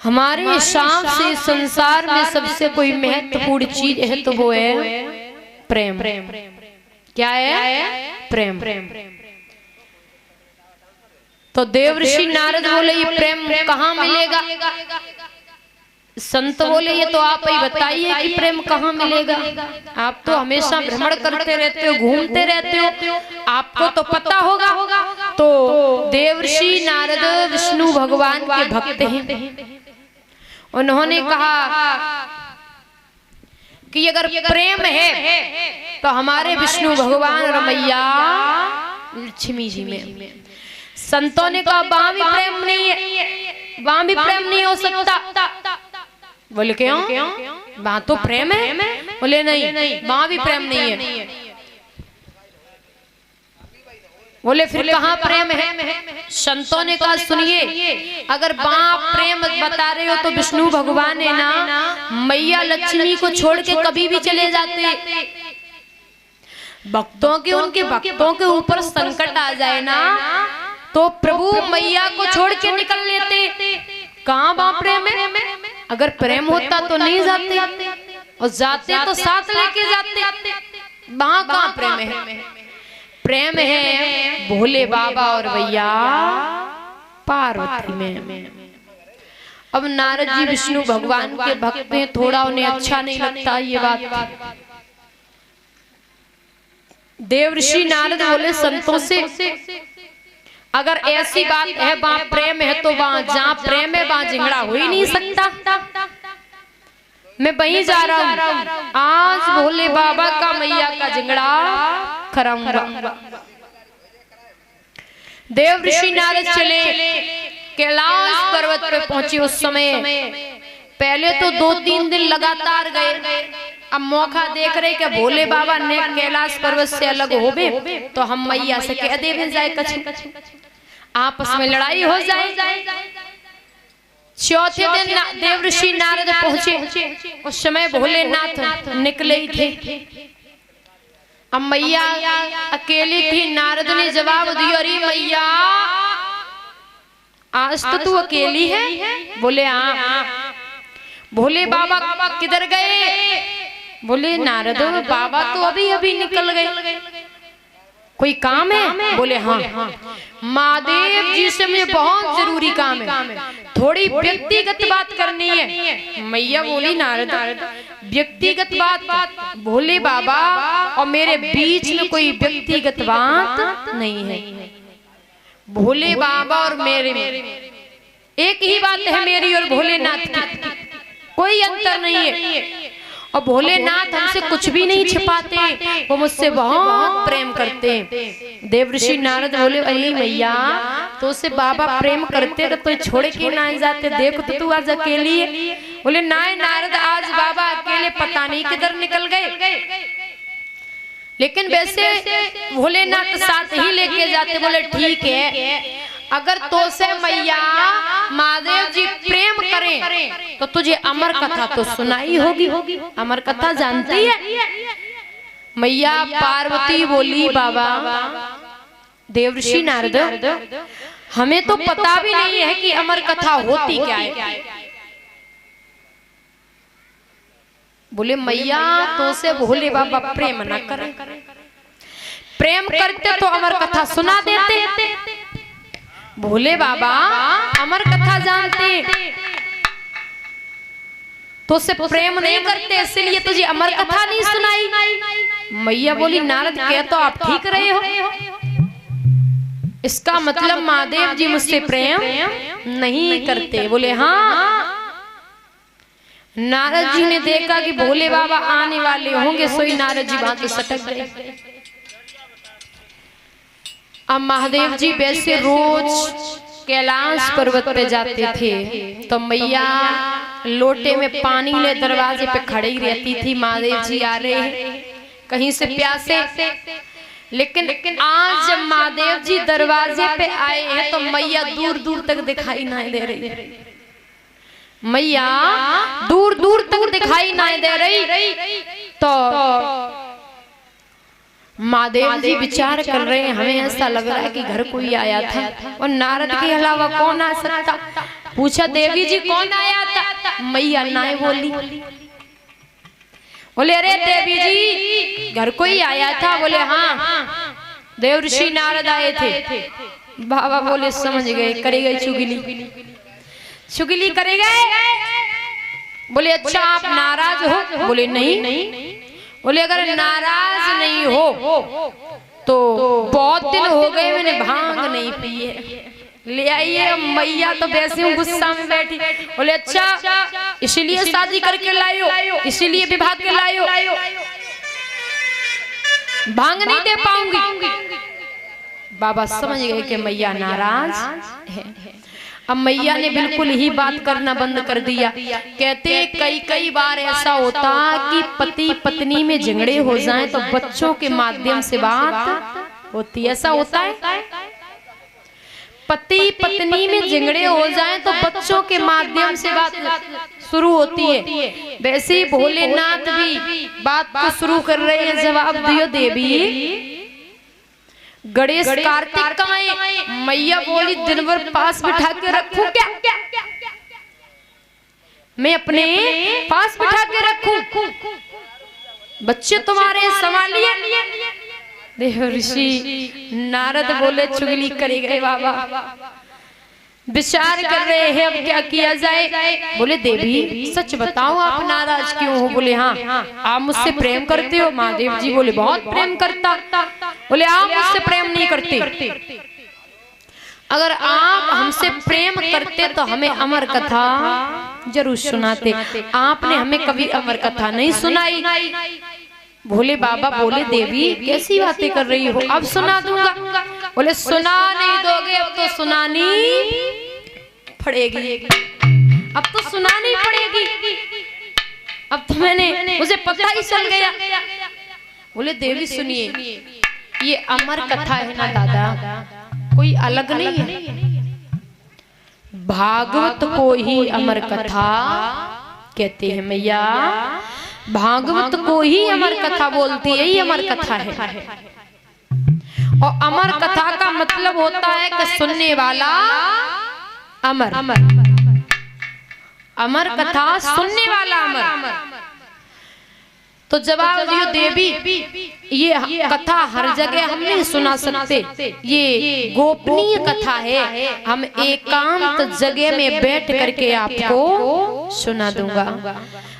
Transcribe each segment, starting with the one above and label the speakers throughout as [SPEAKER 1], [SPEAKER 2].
[SPEAKER 1] हमारे हिसाब से संसार में सबसे कोई महत्वपूर्ण चीज है तो वो है प्रेम। क्या है? प्रेम। तो देवर्षि नारद बोले ये प्रेम कहाँ मिलेगा? संत बोले ये तो आप ही बताइए कि प्रेम कहाँ मिलेगा। आप तो हमेशा भ्रमण करते रहते हो, घूमते रहते हो, आपको तो पता होगा। तो देवर्षि नारद विष्णु भगवान के भक्त हैं। उन्होंने कहा कि अगर प्रेम है तो हमारे विष्णु भगवान और मैया लक्ष्मी जी में। संतों ने कहा वहां भी प्रेम नहीं है, वहां भी प्रेम नहीं हो सकता। बोले क्यों? वहां तो प्रेम है। बोले नहीं, वहां भी प्रेम नहीं है। बोले फिर कहाँ प्रेम है? संतों ने कहा सुनिए, अगर वहां प्रेम बता रहे हो तो विष्णु भगवान है ना, मैया लक्ष्मी को छोड़ के कभी भी चले जाते। भक्तों के, उनके भक्तों के ऊपर संकट आ जाए ना तो प्रभु मैया को छोड़ के निकल लेते। कहाँ वहां प्रेम है? अगर प्रेम होता तो नहीं जाते, और जाते तो साथ लेके जाते। वहां कहाँ प्रेम है? प्रेम है भोले बाबा और भैया पार्वती में। अब नारद जी विष्णु भगवान के भक्त हैं, थोड़ा उन्हें अच्छा नहीं लगता ये बात। देवर्षि नारद बोले संतों से अगर ऐसी बात है वहां प्रेम है तो वहां जहां प्रेम है वहां झगड़ा हो ही नहीं सकता। मैं वहीं जा रहा हूं, आज भोले बाबा का मैया का झगड़ा कराऊंगा। देवर्षि नारद चले, कैलाश पर्वत पे पहुंचे। उस समय पहले तो 2-3 दिन लगातार गए। अब मौका देख रहे कि भोले बाबा ने कैलाश पर्वत से अलग होवे तो हम मैया से कह दे जाए कछु, आपस में लड़ाई हो जाए। चौथे दिन देवर्षि नारद पहुंचे। उस समय भोलेनाथ निकले ही थे। अब मैया अकेली थी। नारद ने जवाब दिया, अरे मैया आज तो तू अकेली है? बोले हाँ। भोले बाबा किधर गए? बोले नारद बाबा तो अभी अभी निकल गए। कोई काम है? बोले हाँ, महादेव जी से मुझे बहुत जरूरी काम है, थोड़ी व्यक्तिगत बात करनी है। मैया बोली नारद व्यक्तिगत बात? भोले बाबा और मेरे बीच में कोई व्यक्तिगत बात नहीं है। भोले बाबा और मेरे में एक ही बात है, मेरी और भोलेनाथ की, कोई अंतर नहीं है। और भोलेनाथ हमसे कुछ भी नहीं छिपाते, वो मुझसे बहुत प्रेम करते। देवर्षि नारद बोले अरे मैया तो उससे बाबा प्रेम करते तो छोड़ के ना जाते, देखो तो तू आज अकेली है। बोले ना नारद आज बाबा अकेले पता नहीं किधर निकल गए, लेकिन वैसे भोलेनाथ साथ ही लेके जाते। बोले ठीक है, अगर तो से मैया महादेव जी प्रेम करें तो तुझे अमर कथा तो सुनाई होगी। अमर कथा जानती है? मैया पार्वती बोली बाबा देवर्षि नारद हमें तो पता भी नहीं है कि अमर कथा होती क्या है। बोले मैया तो से भोले बाबा प्रेम न करें, प्रेम करते तो अमर कथा सुना देते। भोले बाबा अमर कथा जानते तो उससे प्रेम नहीं करते, इसलिए तुझे अमर कथा नहीं सुनाई। मैया बोली नारद कह तो आप ठीक रहे हो, इसका मतलब महादेव जी मुझसे प्रेम नहीं करते। बोले हाँ। नारद जी ने देखा कि भोले बाबा आने वाले होंगे, सोई नारद जी वहां से सटक गए। अब महादेव जी वैसे रोज कैलाश पर्वत पे जाते थे तो मैया लोटे में पानी ले दरवाजे पे खड़ी ही रहती थी। महादेव जी आ रहे हैं कहीं से प्यासे, लेकिन आज जब महादेव जी दरवाजे पे आए हैं तो मैया दूर दूर तक दिखाई नहीं दे रही। मैया दूर दूर तक दिखाई नहीं दे रही तो महादेव जी विचार कर रहे हैं, हमें ऐसा लग रहा है कि घर कोई आया था और नारद के अलावा कौन आ सकता। पूछा देवी जी कौन आया था? मैया नाय बोली। बोले अरे देवी जी घर कोई आया था? बोले हाँ देव ऋषि नारद आए थे। बाबा बोले समझ गए, करे गए चुगली, चुगली करे गए। बोले अच्छा आप नाराज हो? बोले नहीं। बोले अगर नाराज नहीं हो तो बहुत दिन हो गए मैंने भांग नहीं पी है, ले आइए। मैया तो वैसे ही गुस्सा में बैठी। बोले अच्छा इसीलिए शादी करके लायो, इसीलिए विवाह के लायो, भांग नहीं दे पाऊंगी। बाबा समझ गए कि मैया नाराज है। अब मैया ने बिल्कुल ही बात करना बंद कर दिया। कहते कई बार ऐसा होता कि पति पत्नी में झगड़े हो जाएं तो बच्चों के माध्यम से बात होती है। ऐसा होता है पति पत्नी में झगड़े हो जाएं तो बच्चों के माध्यम से बात शुरू होती है। वैसे ही भोलेनाथ भी बात को शुरू कर रहे हैं। जवाब दियो देवी। गणेश कार्तिक कहाँ है? मैया बोली दिन भर पास बिठा के रखूं क्या? मैं अपने पास बिठा के रखूं? बच्चे तुम्हारे संभालिए। देव ऋषि नारद बोले चुगली करे गए बाबा, विचार कर रहे हैं अब क्या किया जाए। बोले देवी सच बताओ आप नाराज क्यों हो? बोले हाँ आप मुझसे प्रेम करते हो? महादेव जी बोले बहुत प्रेम करता। बोले आप मुझसे प्रेम नहीं करते। अगर आप हमसे प्रेम करते तो हमें अमर कथा जरूर सुनाते। आपने हमें कभी अमर कथा नहीं सुनाई। भोले बाबा बोले देवी कैसी बातें कर रही हो? अब सुना दूंगा। बोले सुना नहीं दोगे? अब तो सुनानी पड़ेगी, अब तो सुनानी पड़ेगी। अब तो मुझे पता ही चल गया। बोले देवी सुनिए ये अमर कथा है ना दादा, कोई अलग नहीं है। भागवत को ही अमर कथा कहते हैं मैया। भागवत को ही अमर कथा बोलती है, ये अमर कथा है। और अमर कथा का मतलब होता है कि सुनने वाला अमर, अमर कथा सुनने वाला अमर। तो जवाब दियो देवी ये कथा हर जगह हम नहीं सुना सकते, ये गोपनीय कथा है। हम एकांत जगह में बैठ करके आपको सुना दूंगा।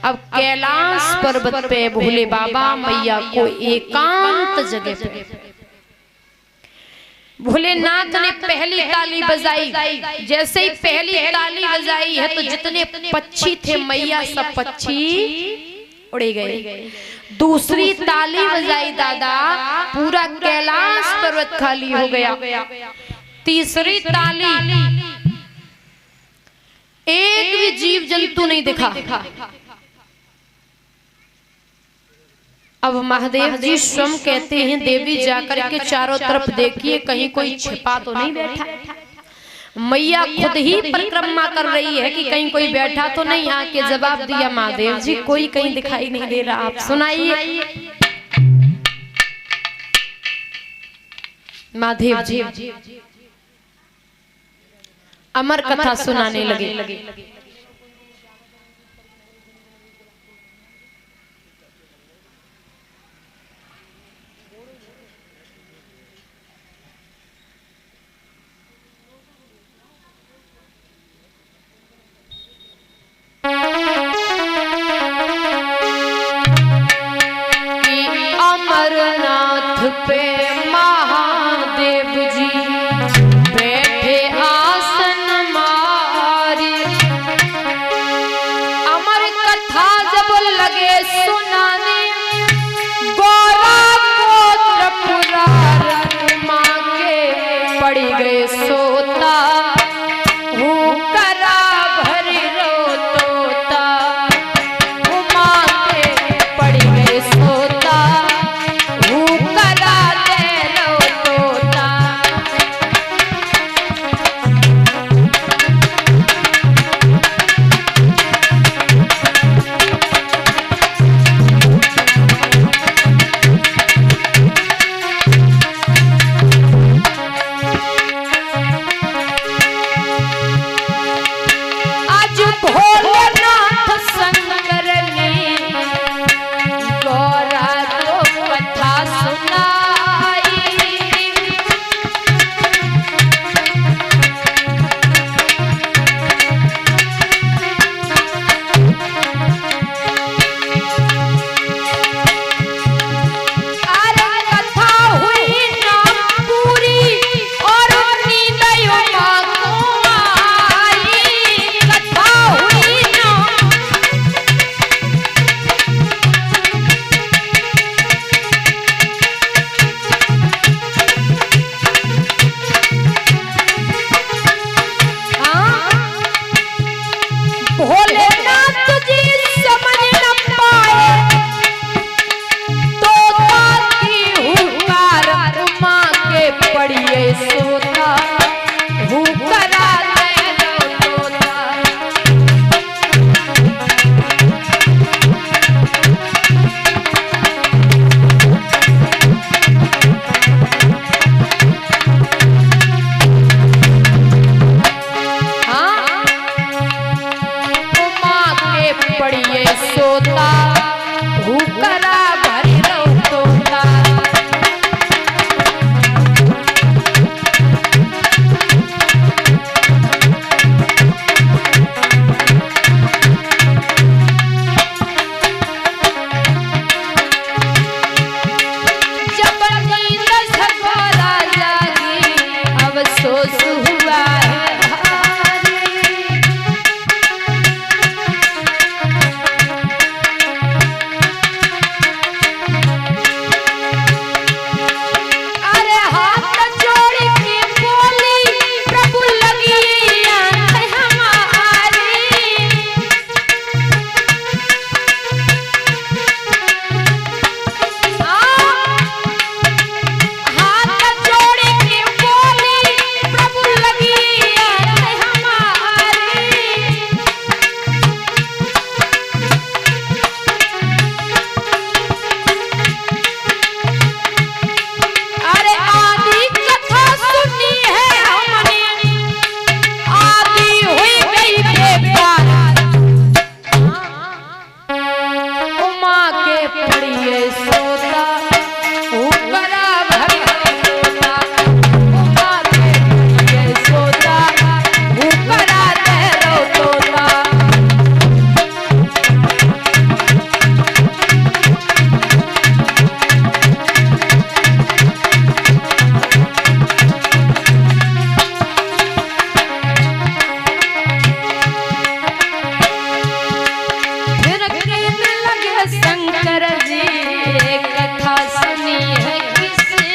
[SPEAKER 1] अब कैलाश पर्वत पे भोले बाबा मैया को एकांत जगह पे भोलेनाथ ने पहली ताली बजाई। जैसे ही पहली ताली बजाई है तो जितने पक्षी थे मैया सब पक्षी उड़े गए। दूसरी ताली बजाई दादा, पूरा कैलाश पर्वत खाली हो गया। तीसरी ताली, एक भी जीव जंतु नहीं दिखा। अब महादेव जी स्वयं कहते हैं देवी जाकर के चारों तरफ देखिए कहीं कोई छिपा तो नहीं बैठा। मैया खुद ही परिक्रमा कर रही है कि कहीं कोई बैठा तो नहीं। आके जवाब दिया महादेव जी कोई कहीं दिखाई नहीं दे रहा, आप सुनाइए। महादेव जी अमर कथा सुनाने लगे। अमरनाथ पे महादेव जी बैठे आसन मारे, आज भोलेनाथ शंकर ने गौरा को कथा सुनाई। अरे कथा हुई ना पूरी और नींद माँ को आई। कथा हुई ना भोलेनाथ जी समझ न पाए तोता की हुकार उमा के पड़िए सोता हुकरा दे तोता। पड़िए सोता हुकरा भरी तोता। जब नींद सगोरा जागी अफसोस हुआ है शंकर जी कथा सुनी है किसने।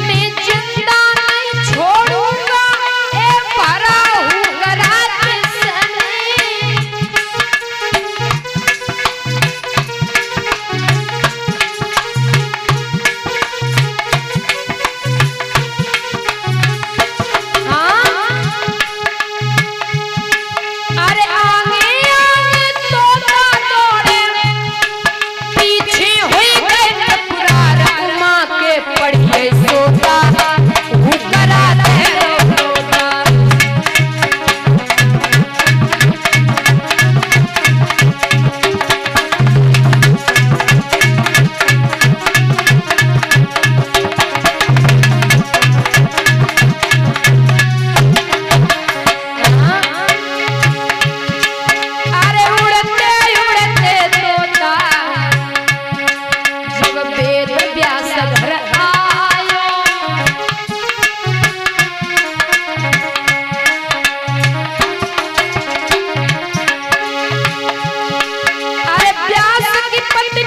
[SPEAKER 1] मैं जिंदा नहीं छोड़ूंगा ए भरा हुकरा किसने। पत्नी